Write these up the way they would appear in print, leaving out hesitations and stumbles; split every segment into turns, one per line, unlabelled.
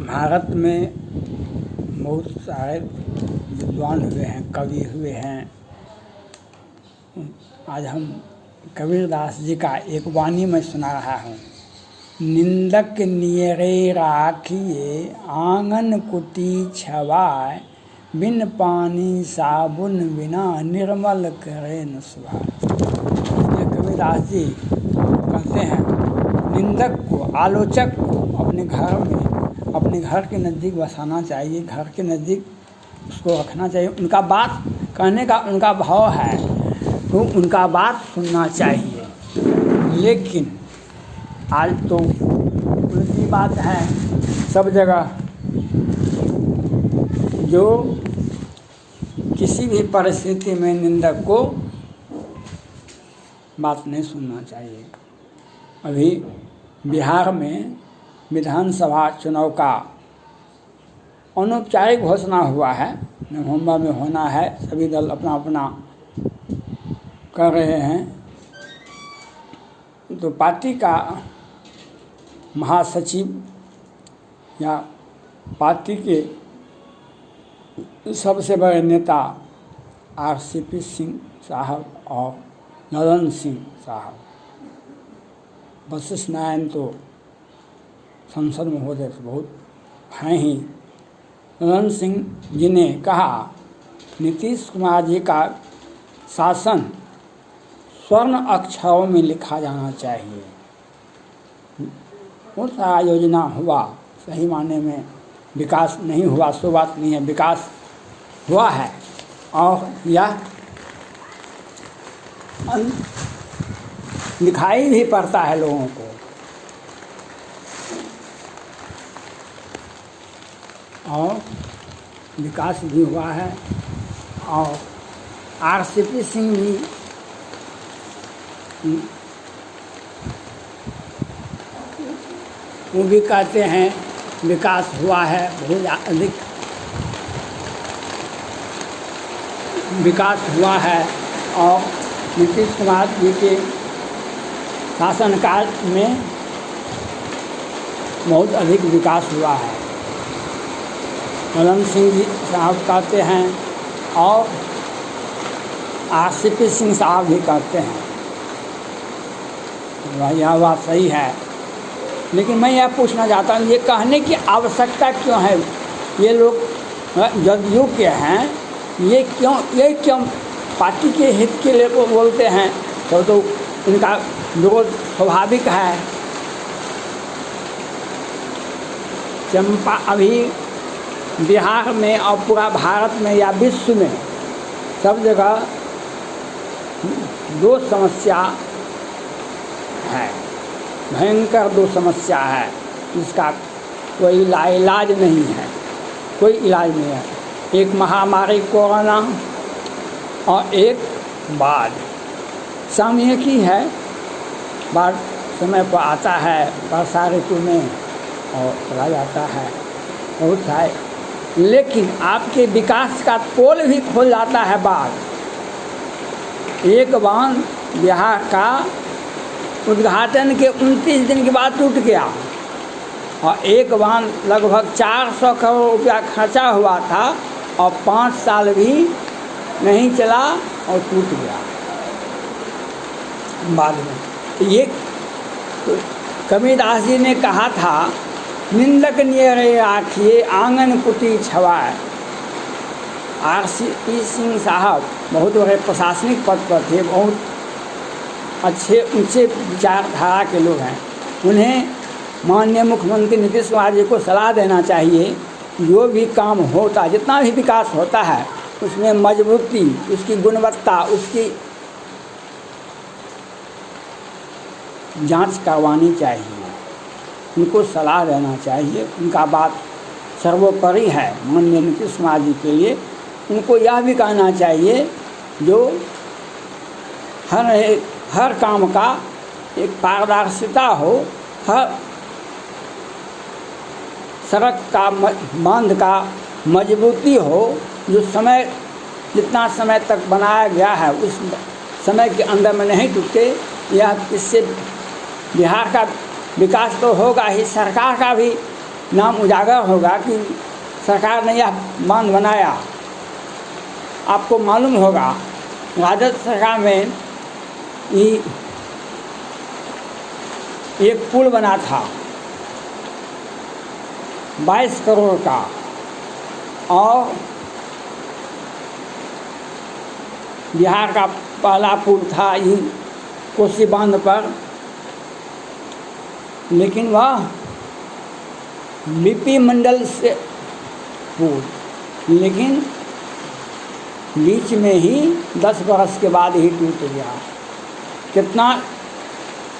भारत में बहुत सारे विद्वान हुए हैं, कवि हुए हैं। आज हम कबीरदास जी का एक वाणी में सुना रहा हूँ। निंदक नियरे राखिए आंगन कुटी छवाए, बिन पानी साबुन बिना निर्मल करे न सुभाए। ये कबीरदास जी कहते हैं, निंदक को, आलोचक को अपने घर में, अपने घर के नज़दीक बसाना चाहिए, घर के नज़दीक उसको रखना चाहिए। उनका बात कहने का उनका भाव है तो उनका बात सुनना चाहिए। लेकिन आज तो उल्टी बात है सब जगह, जो किसी भी परिस्थिति में निंदक को बात नहीं सुनना चाहिए। अभी बिहार में विधानसभा चुनाव का अनौपचारिक घोषणा हुआ है, नवंबर में होना है। सभी दल अपना अपना कर रहे हैं। तो पार्टी का महासचिव या पार्टी के सबसे बड़े नेता RCP सिंह साहब और ललन सिंह साहब, वशिष्ठ नारायण तो संसद महोदय से बहुत हैं ही। ललन सिंह जी ने कहा, नीतीश कुमार जी का शासन स्वर्ण अक्षरों में लिखा जाना चाहिए। बहुत सारा योजना हुआ, सही मायने में विकास नहीं हुआ सो बात नहीं है, विकास हुआ है और यह दिखाई भी पड़ता है लोगों को। और विकास भी हुआ है। और RCP सिंह भी वो भी कहते हैं विकास हुआ है, बहुत अधिक विकास हुआ है। और नीतीश कुमार जी के शासनकाल में बहुत अधिक विकास हुआ है, ललन सिंह जी साहब कहते हैं और RCP सिंह साहब भी कहते हैं। यह बात सही है। लेकिन मैं यह पूछना चाहता हूँ, ये कहने की आवश्यकता क्यों है? ये लोग जदयू के हैं, ये क्यों पार्टी के हित के लिए बोलते हैं? तो उनका विरोध स्वाभाविक है। चंपा अभी बिहार में और पूरा भारत में या विश्व में सब जगह दो समस्या है, भयंकर दो समस्या है, इसका कोई इलाज नहीं है, कोई इलाज नहीं है। एक महामारी कोरोना और एक बाढ़। सामयिक ही है, बाढ़ समय पर आता है वर्षा ऋतु में और चला जाता है, बहुत है। लेकिन आपके विकास का पोल भी खोल जाता है बाढ़। एक बांध बिहार का उद्घाटन के 29 दिन के बाद टूट गया और एक बांध लगभग 400 करोड़ रुपया खर्चा हुआ था और 5 साल भी नहीं चला और टूट गया बाद में। ये तो कबीरदास जी ने कहा था, निंदक नियरे राखिए आंगन कुटी छवाए। RCP सिंह साहब बहुत बड़े प्रशासनिक पद पर थे, बहुत अच्छे ऊंचे विचारधारा के लोग हैं। उन्हें माननीय मुख्यमंत्री नीतीश कुमार जी को सलाह देना चाहिए, जो भी काम होता, जितना भी विकास होता है, उसमें मजबूती, उसकी गुणवत्ता, उसकी जांच करवानी चाहिए। उनको सलाह देना चाहिए, उनका बात सर्वोपरि है माननीय नीतीश कुमार जी के लिए। उनको यह भी कहना चाहिए, जो हर काम का एक पारदर्शिता हो, हर सड़क का बांध का मजबूती हो, जो समय जितना समय तक बनाया गया है उस समय के अंदर में नहीं टूटे। यह इससे बिहार का विकास तो होगा ही, सरकार का भी नाम उजागर होगा कि सरकार ने यह बांध बनाया। आपको मालूम होगा राजद सरकार में एक पुल बना था 22 करोड़ का, और बिहार का पहला पुल था ये कोसी बांध पर, लेकिन वह बीपी मंडल से पुल, लेकिन बीच में ही 10 बरस के बाद ही टूट गया। कितना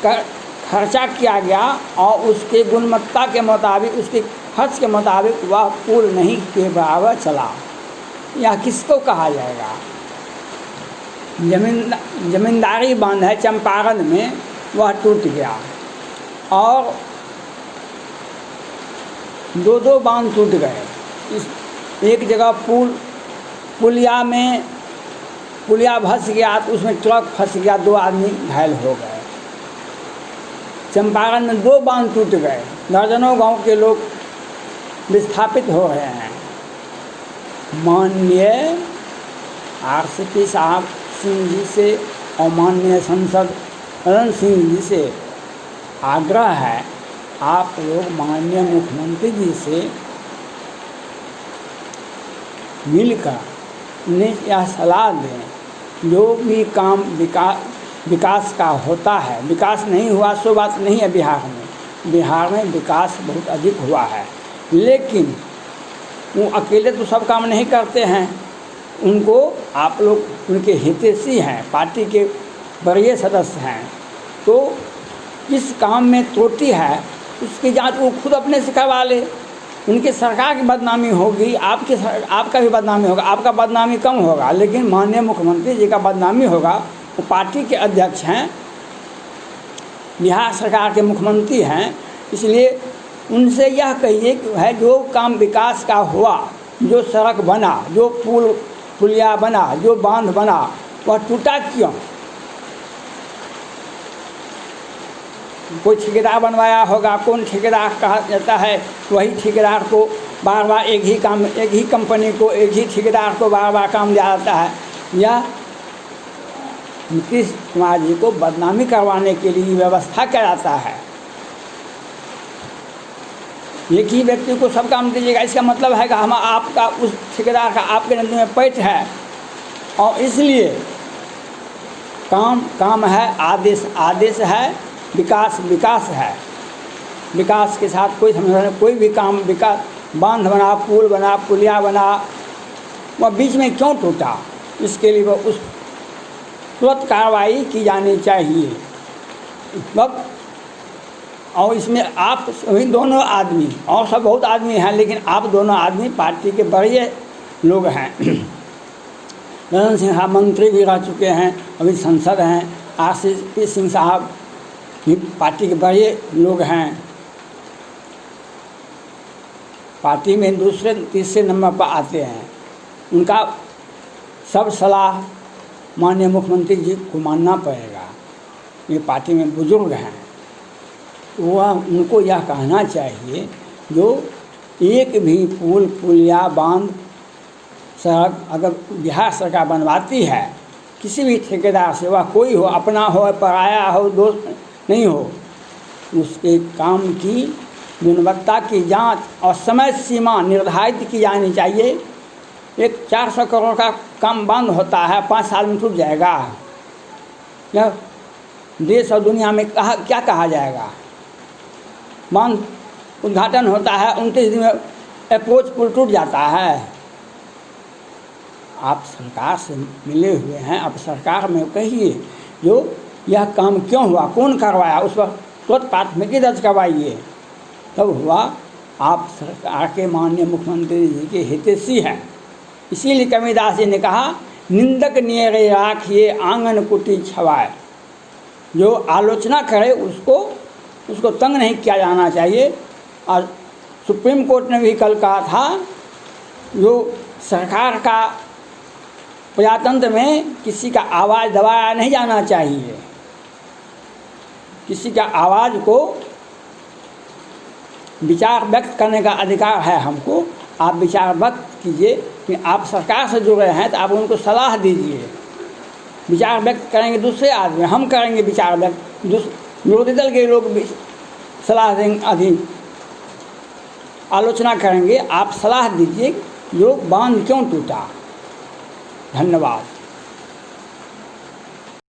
खर्चा किया गया और उसके गुणवत्ता के मुताबिक, उसके खर्च के मुताबिक वह पुल नहीं के बराबर चला। यह किसको कहा जाएगा? जमींदारी बांध है चंपारण में, वह टूट गया, और 2 बांध टूट गए। इस एक जगह पुलिया फंस गया तो उसमें ट्रक फंस गया, 2 आदमी घायल हो गए। चंपारण में 2 बांध टूट गए, दर्जनों गांव के लोग विस्थापित हो रहे हैं। माननीय RCP साहब सिंह जी से और माननीय सांसद रणजीत सिंह जी से आग्रह है, आप लोग माननीय मुख्यमंत्री जी से मिलकर उन्हें यह सलाह दें, जो भी काम विकास का होता है, विकास नहीं हुआ सो बात नहीं है। बिहार में विकास बहुत अधिक हुआ है, लेकिन वो अकेले तो सब काम नहीं करते हैं। उनको आप लोग उनके हितैषी हैं, पार्टी के वरीय सदस्य हैं, तो इस काम में त्रुटि है उसकी जांच वो खुद अपने से करवा ले। उनकी सरकार की बदनामी होगी, आपका भी बदनामी होगा, आपका बदनामी कम होगा, लेकिन माननीय मुख्यमंत्री जी का बदनामी होगा। वो पार्टी के अध्यक्ष हैं, बिहार सरकार के मुख्यमंत्री हैं, इसलिए उनसे यह कहिए कि है जो काम विकास का हुआ, जो सड़क बना, जो पुलिया बना, जो बांध बना, वह टूटा क्यों? कोई ठेकेदार बनवाया होगा, कौन ठेकेदार कहा जाता है, वही ठेकेदार को बार बार एक ही कंपनी को, एक ही ठेकेदार को बार बार काम दिया जाता है। या नीतीश कुमार जी को बदनामी करवाने के लिए व्यवस्था किया जाता है। एक ही व्यक्ति को सब काम दीजिएगा, इसका मतलब है कि हम आपका उस ठेकेदार का आपके नजर में पैठ है, और इसलिए काम है, आदेश है, विकास है। विकास के साथ कोई समझौता नहीं। कोई भी काम विकास, बांध बना, पुल बना, पुलिया बना, वह बीच में क्यों टूटा, इसके लिए वह उस तुरंत कार्रवाई की जानी चाहिए। अब और इसमें आप सभी दोनों आदमी, और सब बहुत आदमी हैं, लेकिन आप दोनों आदमी पार्टी के बड़े लोग हैं। रणजीत सिंह मंत्री भी रह चुके हैं, अभी सांसद हैं। RCP सिंह साहब भी पार्टी के बड़े लोग हैं, पार्टी में 2-3 नंबर पर आते हैं। उनका सब सलाह माननीय मुख्यमंत्री जी को मानना पड़ेगा। ये पार्टी में बुजुर्ग हैं, वह उनको यह कहना चाहिए, जो एक भी पुलिया बांध सड़क अगर बिहार सरकार बनवाती है, किसी भी ठेकेदार से, वह कोई हो, अपना हो, पराया हो, दोस्त नहीं हो, उसके काम की गुणवत्ता की जांच और समय सीमा निर्धारित की जानी चाहिए। एक 400 करोड़ का काम बंद होता है, 5 साल में टूट जाएगा। यह देश और दुनिया में क्या कहा जाएगा? बांध उद्घाटन होता है, 29 दिन में अप्रोच पुल टूट जाता है। आप सरकार से मिले हुए हैं, आप सरकार में कहिए जो यह काम क्यों हुआ, कौन करवाया, उस पर तुरंत प्राथमिकी दर्ज करवाइए। तब हुआ आप सरकार के माननीय मुख्यमंत्री जी के हितैषी हैं। इसीलिए कबीरदास जी ने कहा, निंदक नियरे राखिए आंगन कुटी छवाए। जो आलोचना करे उसको तंग नहीं किया जाना चाहिए। और सुप्रीम कोर्ट ने भी कल कहा था, जो सरकार का प्रजातंत्र में किसी का आवाज़ दबाया नहीं जाना चाहिए, किसी का आवाज़ को विचार व्यक्त करने का अधिकार है हमको। आप विचार व्यक्त कीजिए कि आप सरकार से जुड़ रहे हैं तो आप उनको सलाह दीजिए। विचार व्यक्त करेंगे दूसरे आदमी, हम करेंगे विचार व्यक्त, विरोधी दल के लोग भी सलाह देंगे, आलोचना करेंगे। आप सलाह दीजिए, लोग बांध क्यों टूटा। धन्यवाद।